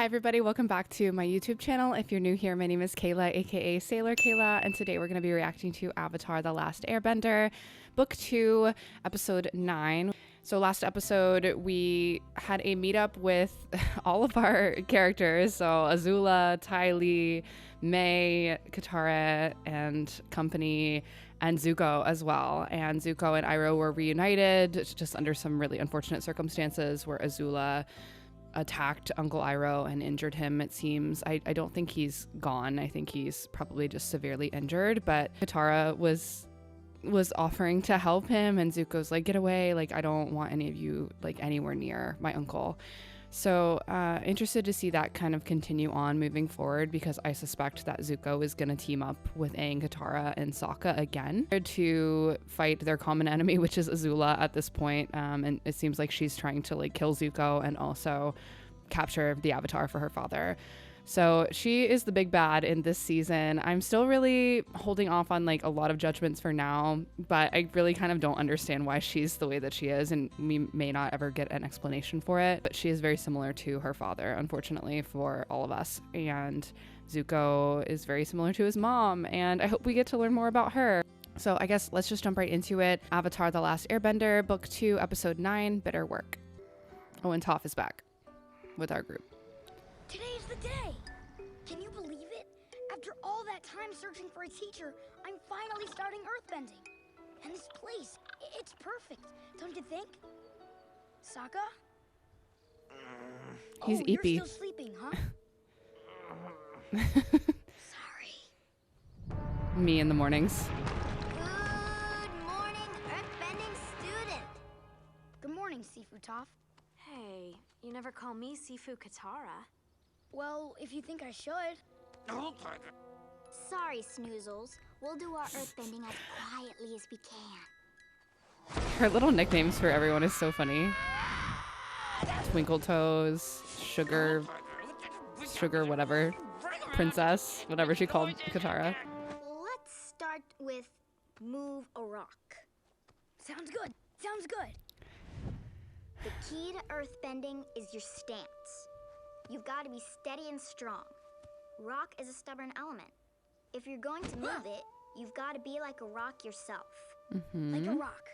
Hi everybody, welcome back to my YouTube channel. If you're new here, my name is Kayla, aka Sailor Kayla, and today we're going to be reacting to Avatar: The Last Airbender, Book 2, Episode 9. So last episode, we had a meetup with all of our characters, so Azula, Ty Lee, May, Katara, and company, and Zuko as well. And Zuko and Iroh were reunited, just under some really unfortunate circumstances where Azula attacked Uncle Iroh and injured him, it seems. I don't think he's gone. I think he's probably just severely injured, but Katara was offering to help him, and Zuko's like, get away, like I don't want any of you like anywhere near my uncle. So interested to see that kind of continue on moving forward, because I suspect that Zuko is going to team up with Aang, Katara, and Sokka again to fight their common enemy, which is Azula at this point. And it seems like she's trying to like kill Zuko and also capture the Avatar for her father. So she is the big bad in this season. I'm still really holding off on like a lot of judgments for now, but I really kind of don't understand why she's the way that she is, and we may not ever get an explanation for it. But she is very similar to her father, unfortunately, for all of us. And Zuko is very similar to his mom, and I hope we get to learn more about her. So I guess let's just jump right into it. Avatar: The Last Airbender, Book 2, Episode 9, Bitter Work. Oh, and Toph is back with our group. Today's the day! Can you believe it? After all that time searching for a teacher, I'm finally starting earthbending. And this place, it's perfect, don't you think? Sokka? He's eepy. You're still sleeping, huh? Sorry. Me in the mornings. Good morning, earthbending student. Good morning, Sifu Toph. Hey, you never call me Sifu Katara. Well, if you think I should. Sorry, Snoozles. We'll do our earthbending as quietly as we can. Her little nicknames for everyone is so funny. Twinkle Toes, Sugar, whatever, Princess, whatever she called Katara. Let's start with move a rock. Sounds good. Sounds good. The key to earthbending is your stance. You've got to be steady and strong. Rock is a stubborn element. If you're going to move it, you've got to be like a rock yourself. Like a rock.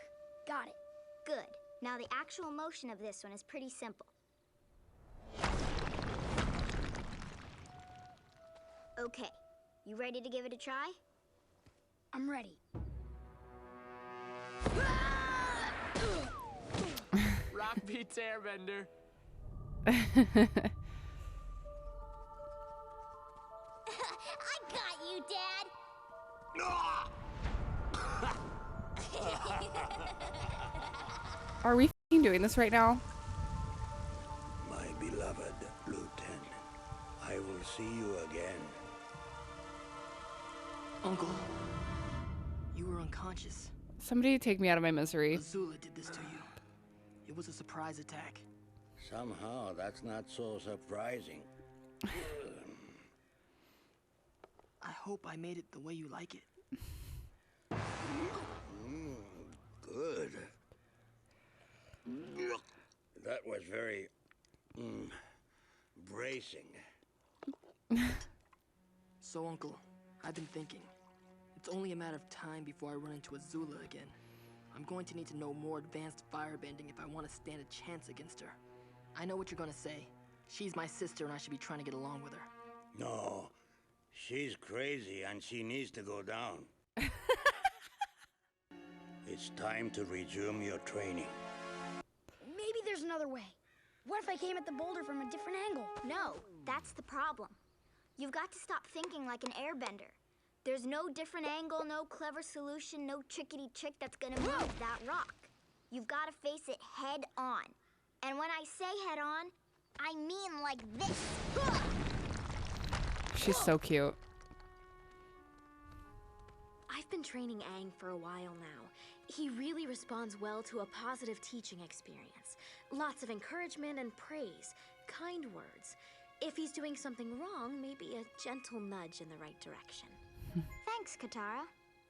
Got it. Good. Now the actual motion of this one is pretty simple. Okay, you ready to give it a try? I'm ready. Rock beats Airbender. I got you, Dad! Are we f***ing doing this right now? My beloved Lieutenant, I will see you again. Uncle, you were unconscious. Somebody take me out of my misery. Azula did this to you. It was a surprise attack. Somehow, that's not so surprising. I hope I made it the way you like it. Good. That was very bracing. So, Uncle, I've been thinking. It's only a matter of time before I run into Azula again. I'm going to need to know more advanced firebending if I want to stand a chance against her. I know what you're going to say. She's my sister and I should be trying to get along with her. No, she's crazy and she needs to go down. It's time to resume your training. Maybe there's another way. What if I came at the boulder from a different angle? No, that's the problem. You've got to stop thinking like an airbender. There's no different angle, no clever solution, no trickety trick that's gonna move that rock. You've got to face it head on. And when I say head on, I mean like this. She's so cute. I've been training Aang for a while now. He really responds well to a positive teaching experience. Lots of encouragement and praise, kind words. If he's doing something wrong, maybe a gentle nudge in the right direction. Thanks, Katara.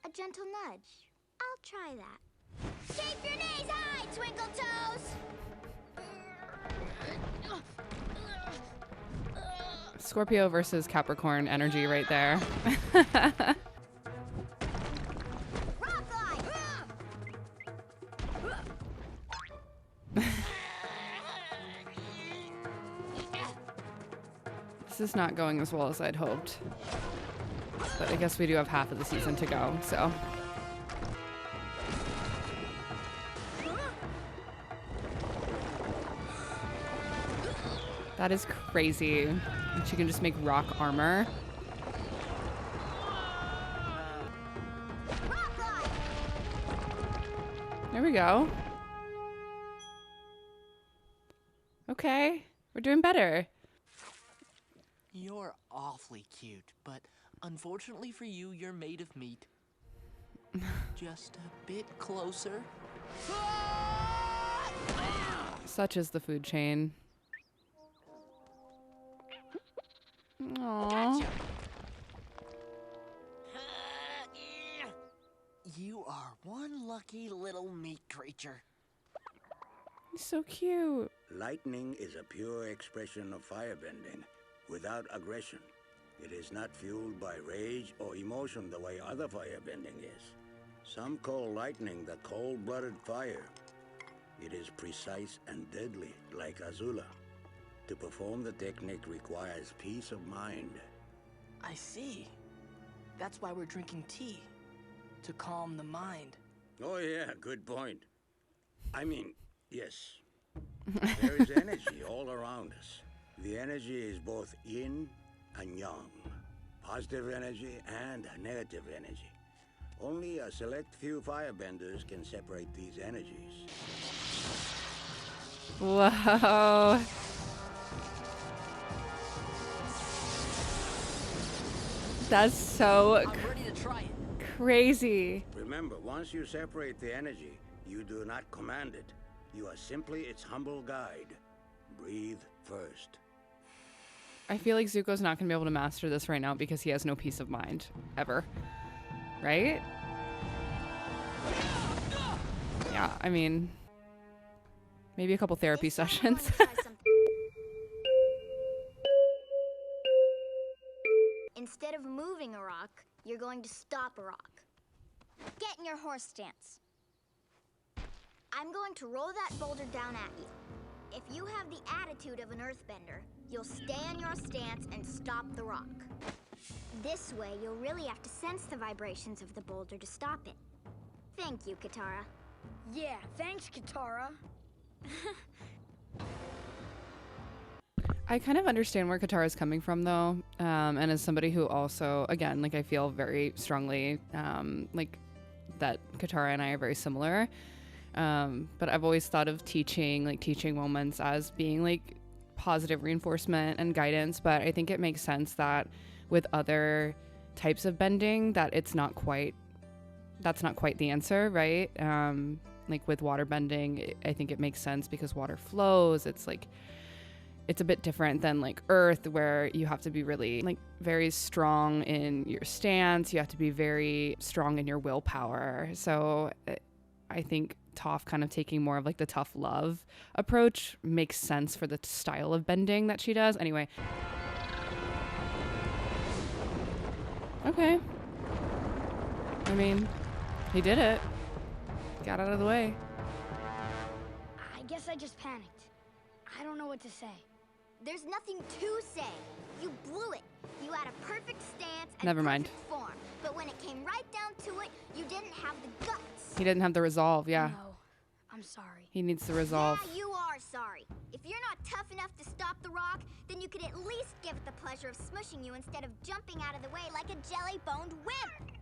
A gentle nudge. I'll try that. Keep your knees high, Twinkle Toes! Scorpio versus Capricorn energy right there. This is not going as well as I'd hoped. But I guess we do have half of the season to go, so. That is crazy. And she can just make rock armor. There we go. Okay, we're doing better. You're awfully cute, but unfortunately for you, you're made of meat. Just a bit closer. Such is the food chain. Aww. Gotcha. You are one lucky little meat creature. He's so cute. Lightning is a pure expression of firebending, without aggression. It is not fueled by rage or emotion the way other firebending is. Some call lightning the cold-blooded fire. It is precise and deadly, like Azula. To perform the technique requires peace of mind. I see. That's why we're drinking tea. To calm the mind. Oh yeah, good point. I mean, yes. There is energy all around us. The energy is both yin and yang. Positive energy and negative energy. Only a select few firebenders can separate these energies. Whoa. That's so I'm ready to try it. crazy. Remember, once you separate the energy, you do not command it. You are simply its humble guide. Breathe first. I feel like Zuko's not going to be able to master this right now because he has no peace of mind. Ever. Right? Yeah, I mean, maybe a couple therapy sessions. Instead of moving a rock, you're going to stop a rock. Get in your horse stance. I'm going to roll that boulder down at you. If you have the attitude of an earthbender, you'll stay in your stance and stop the rock. This way, you'll really have to sense the vibrations of the boulder to stop it. Thank you, Katara. Yeah, thanks, Katara. I kind of understand where Katara's coming from, though. And as somebody who also, again, like I feel very strongly like that Katara and I are very similar. But I've always thought of teaching moments as being like positive reinforcement and guidance. But I think it makes sense that with other types of bending that that's not quite the answer, right? Like with water bending, I think it makes sense because water flows. It's a bit different than like earth, where you have to be really like very strong in your stance. You have to be very strong in your willpower. So I think Toph kind of taking more of like the tough love approach makes sense for the style of bending that she does. Anyway. Okay. I mean, he did it. Got out of the way. I guess I just panicked. I don't know what to say. There's nothing to say. You blew it. You had a perfect stance and Never mind. perfect form. But when it came right down to it, you didn't have the guts. He didn't have the resolve, yeah. No, I'm sorry. He needs the resolve. Yeah, you are sorry. If you're not tough enough to stop the rock, then you could at least give it the pleasure of smushing you instead of jumping out of the way like a jelly-boned wimp.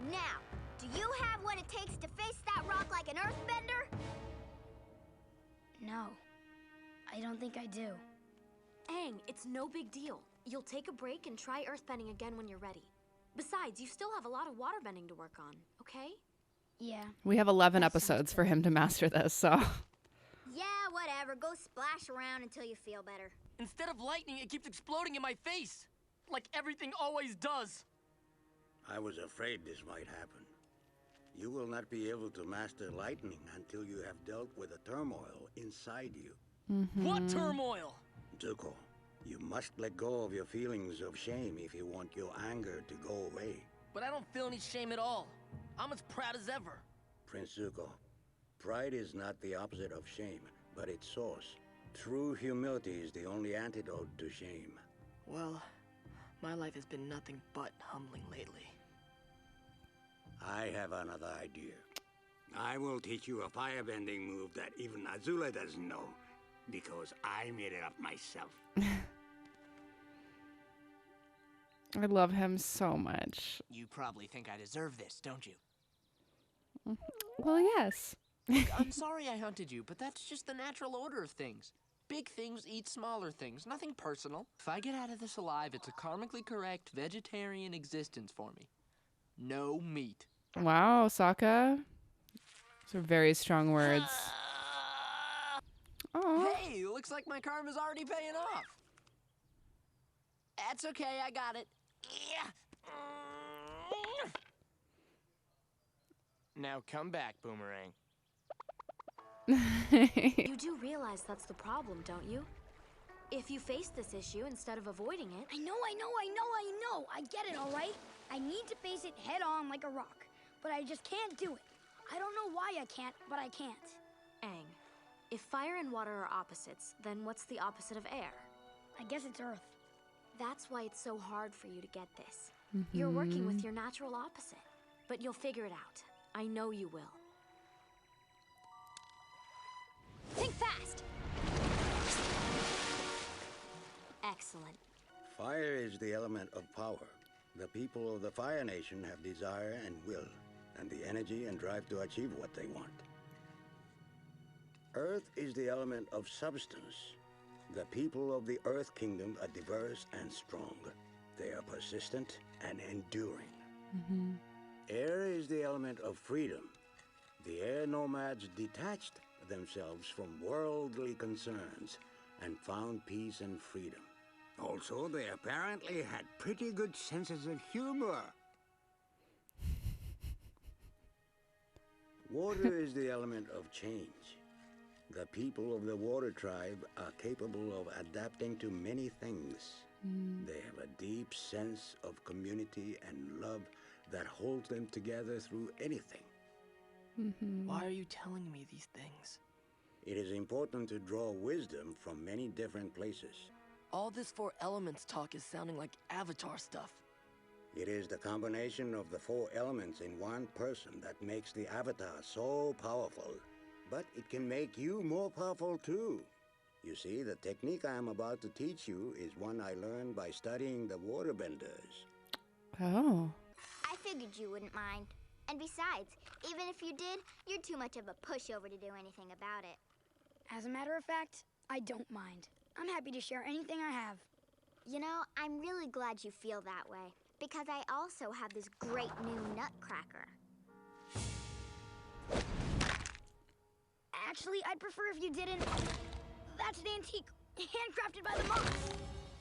Now, do you have what it takes to face that rock like an earthbender? No, I don't think I do. Aang, it's no big deal. You'll take a break and try earthbending again when you're ready. Besides, you still have a lot of waterbending to work on, okay? Yeah. We have 11 That sounds episodes good. for him to master this, so. Yeah, whatever. Go splash around until you feel better. Instead of lightning, it keeps exploding in my face. Like everything always does. I was afraid this might happen. You will not be able to master lightning until you have dealt with the turmoil inside you. What turmoil? Zuko, You must let go of your feelings of shame if you want your anger to go away. But I don't feel any shame at all. I'm as proud as ever. Prince Zuko, pride is not the opposite of shame, but its source. True humility is the only antidote to shame. Well, my life has been nothing but humbling lately. I have another idea. I will teach you a firebending move that even Azula doesn't know, because I made it up myself. I love him so much. You probably think I deserve this, don't you? Well, yes. Look, I'm sorry I hunted you, but that's just the natural order of things. Big things eat smaller things, nothing personal. If I get out of this alive, it's a karmically correct vegetarian existence for me. No meat. Wow, Sokka. Those are very strong words. Oh. Hey, looks like my karma's already paying off. That's okay, I got it. Now come back, Boomerang. You do realize that's the problem, don't you? If you face this issue instead of avoiding it... I know. I get it, all right? I need to face it head on like a rock, but I just can't do it. I don't know why I can't, but I can't. Aang, if fire and water are opposites, then what's the opposite of air? I guess it's Earth. That's why it's so hard for you to get this. You're working with your natural opposite, but you'll figure it out. I know you will. Think fast! Excellent. Fire is the element of power. The people of the Fire Nation have desire and will, and the energy and drive to achieve what they want. Earth is the element of substance. The people of the Earth Kingdom are diverse and strong. They are persistent and enduring. Air is the element of freedom. The air nomads detached themselves from worldly concerns and found peace and freedom. Also, they apparently had pretty good senses of humor. Water is the element of change. The people of the Water Tribe are capable of adapting to many things. They have a deep sense of community and love that holds them together through anything. Why are you telling me these things? It is important to draw wisdom from many different places. All this four elements talk is sounding like Avatar stuff. It is the combination of the four elements in one person that makes the Avatar so powerful. But it can make you more powerful too. You see, the technique I am about to teach you is one I learned by studying the waterbenders. Oh. I figured you wouldn't mind. And besides, even if you did, you're too much of a pushover to do anything about it. As a matter of fact, I don't mind. I'm happy to share anything I have. You know, I'm really glad you feel that way, because I also have this great new nutcracker. Actually, I'd prefer if you didn't. That's an antique, handcrafted by the monks.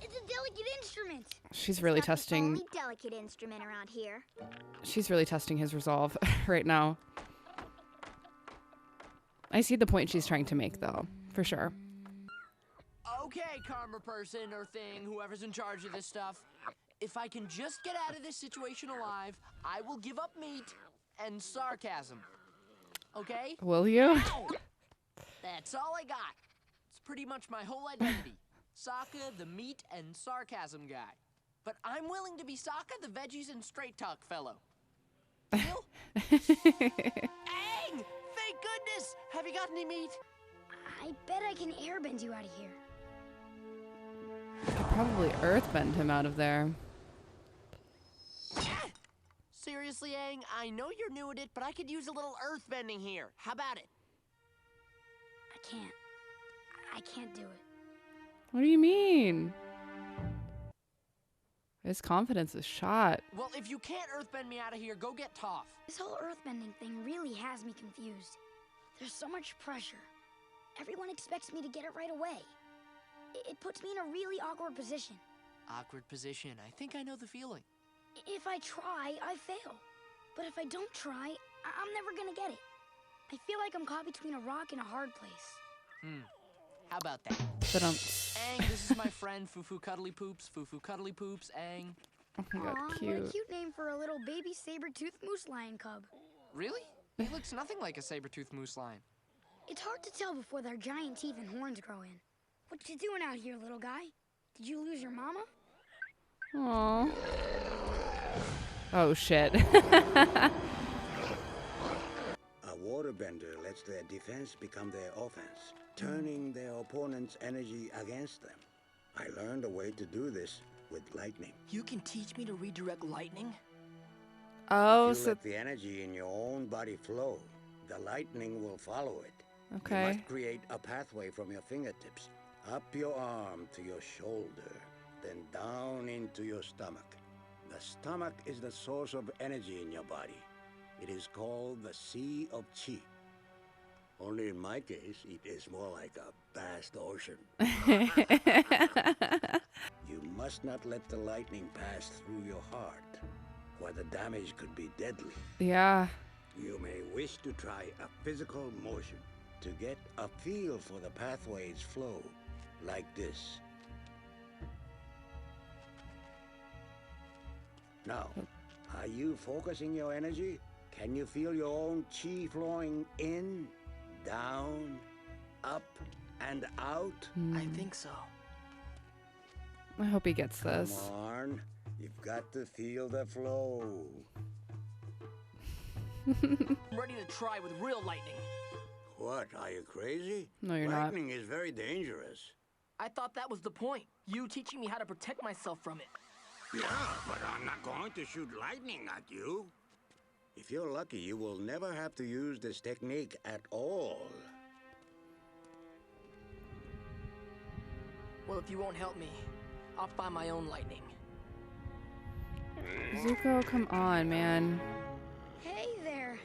It's a delicate instrument. She's really It's not testing. the only delicate instrument around here. She's really testing his resolve right now. I see the point she's trying to make, though, for sure. Okay, karma person or thing, whoever's in charge of this stuff. If I can just get out of this situation alive, I will give up meat and sarcasm. Okay? Will you? Ow! That's all I got. It's pretty much my whole identity. Sokka, the meat and sarcasm guy. But I'm willing to be Sokka, the veggies and straight talk fellow. Deal? Aang! Thank goodness! Have you got any meat? I bet I can airbend you out of here. Could probably earthbend him out of there. Ah! Seriously, Aang, I know you're new at it, but I could use a little earthbending here. How about it? I can't do it. What do you mean? His confidence is shot. Well, if you can't earthbend me out of here, go get Toph. This whole earthbending thing really has me confused. There's so much pressure. Everyone expects me to get it right away. It puts me in a really awkward position. Awkward position. I think I know the feeling. If I try, I fail. But if I don't try, I'm never gonna get it. I feel like I'm caught between a rock and a hard place. How about that? But Aang, this is my friend Fufu Cuddly Poops. Fufu Cuddly Poops, Aang. Oh my god, Aw, what a cute. cute name for a little baby saber-toothed moose lion cub. Really? He looks nothing like a saber-toothed moose lion. It's hard to tell before their giant teeth and horns grow in. What you doing out here, little guy? Did you lose your mama? Aww. Oh shit. A waterbender lets their defense become their offense, turning their opponent's energy against them. I learned a way to do this with lightning. You can teach me to redirect lightning? Oh, You so let the energy in your own body flow. The lightning will follow it. You okay. must create a pathway from your fingertips, up your arm to your shoulder, then down into your stomach. The stomach is the source of energy in your body. It is called the Sea of Chi. Only in my case, it is more like a vast ocean. You must not let the lightning pass through your heart, where the damage could be deadly. Yeah. You may wish to try a physical motion to get a feel for the pathway's flow, like this. Now, are you focusing your energy? Can you feel your own chi flowing in, down, up, and out? I think so. I hope he gets this. Come on, you've got to feel the flow. I'm ready to try with real lightning. What, are you crazy? No, you're not. Lightning is very dangerous. I thought that was the point. You teaching me how to protect myself from it. Yeah, but I'm not going to shoot lightning at you. If you're lucky, you will never have to use this technique at all. Well, if you won't help me, I'll find my own lightning. Zuko, come on, man. Hey there.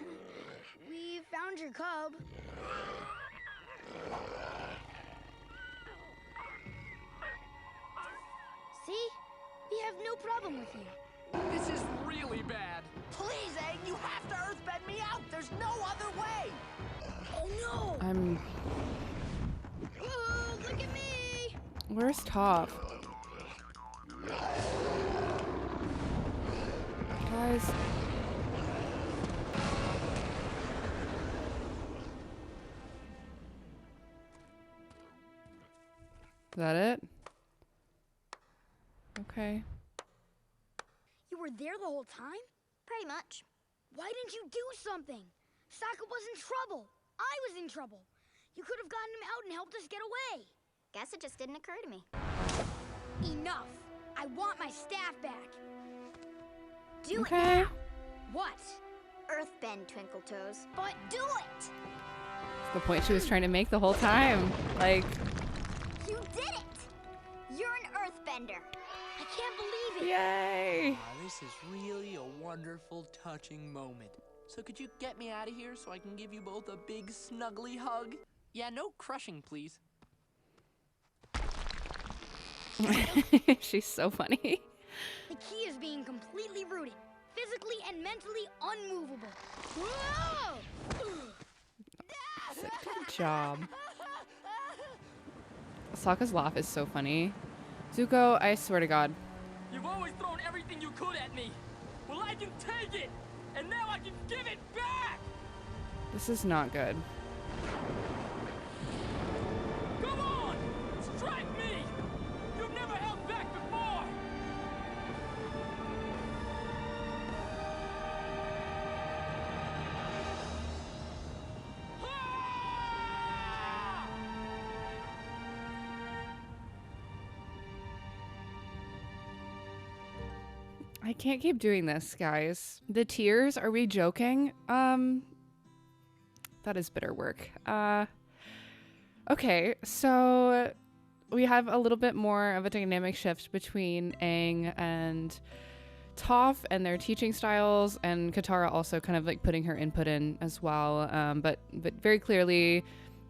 We found your cub. See? We have no problem with you. This is really bad. Please, Aang, you have to earthbend me out. There's no other way. Oh no! I'm. Whoa, look at me! Where's Toph? Guys. Is that it? Okay. You were there the whole time? Pretty much. Why didn't you do something? Sokka was in trouble. I was in trouble. You could have gotten him out and helped us get away. Guess it just didn't occur to me. Enough. I want my staff back. Do it Okay. now. What? Earthbend, Twinkle Toes. But do it! It's the point she was trying to make the whole time. Like, You did it! You're an Earthbender. I can't believe it. yay! This is really a wonderful, touching moment. So could you get me out of here so I can give you both a big, snuggly hug? Yeah, no crushing, please. She's so funny. The key is being completely rooted, physically and mentally unmovable. Whoa! Good job. Sokka's laugh is so funny. Zuko, I swear to God. You've always thrown everything you could at me. Well, I can take it, and now I can give it back. This is not good. Come on, strike me. You've never held back before. Ah! I can't keep doing this, guys. The tears, are we joking? That is bitter work. Okay, so we have a little bit more of a dynamic shift between Aang and Toph and their teaching styles, and Katara also kind of like putting her input in as well. But very clearly,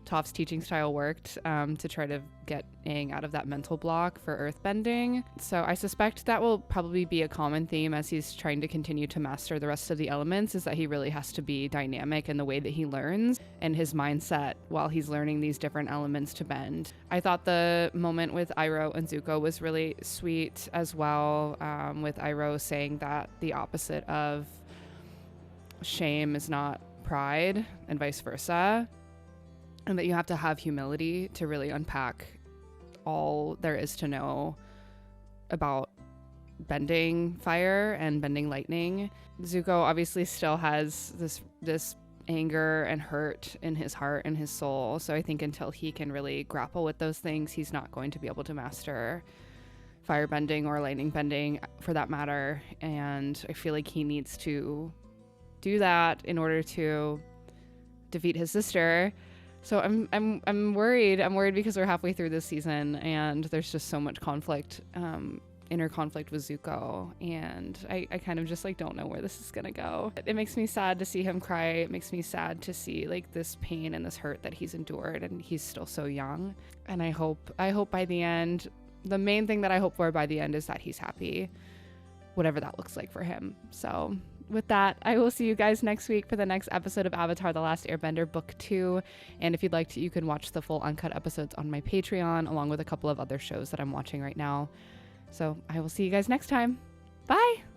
Toph's teaching style worked to try to get Aang out of that mental block for earthbending. So I suspect that will probably be a common theme as he's trying to continue to master the rest of the elements, is that he really has to be dynamic in the way that he learns and his mindset while he's learning these different elements to bend. I thought the moment with Iroh and Zuko was really sweet as well, with Iroh saying that the opposite of shame is not pride and vice versa, and that you have to have humility to really unpack all there is to know about bending fire and bending lightning. Zuko obviously still has this anger and hurt in his heart and his soul, so I think until he can really grapple with those things, he's not going to be able to master fire bending or lightning bending for that matter. And I feel like he needs to do that in order to defeat his sister. So I'm worried. I'm worried because we're halfway through this season and there's just so much conflict, inner conflict with Zuko, and I kind of just like don't know where this is gonna go. It makes me sad to see him cry. It makes me sad to see like this pain and this hurt that he's endured, and he's still so young. And I hope by the end, the main thing that I hope for by the end is that he's happy, whatever that looks like for him. So with that, I will see you guys next week for the next episode of Avatar: The Last Airbender Book 2. And if you'd like to, you can watch the full uncut episodes on my Patreon, along with a couple of other shows that I'm watching right now. So I will see you guys next time. Bye!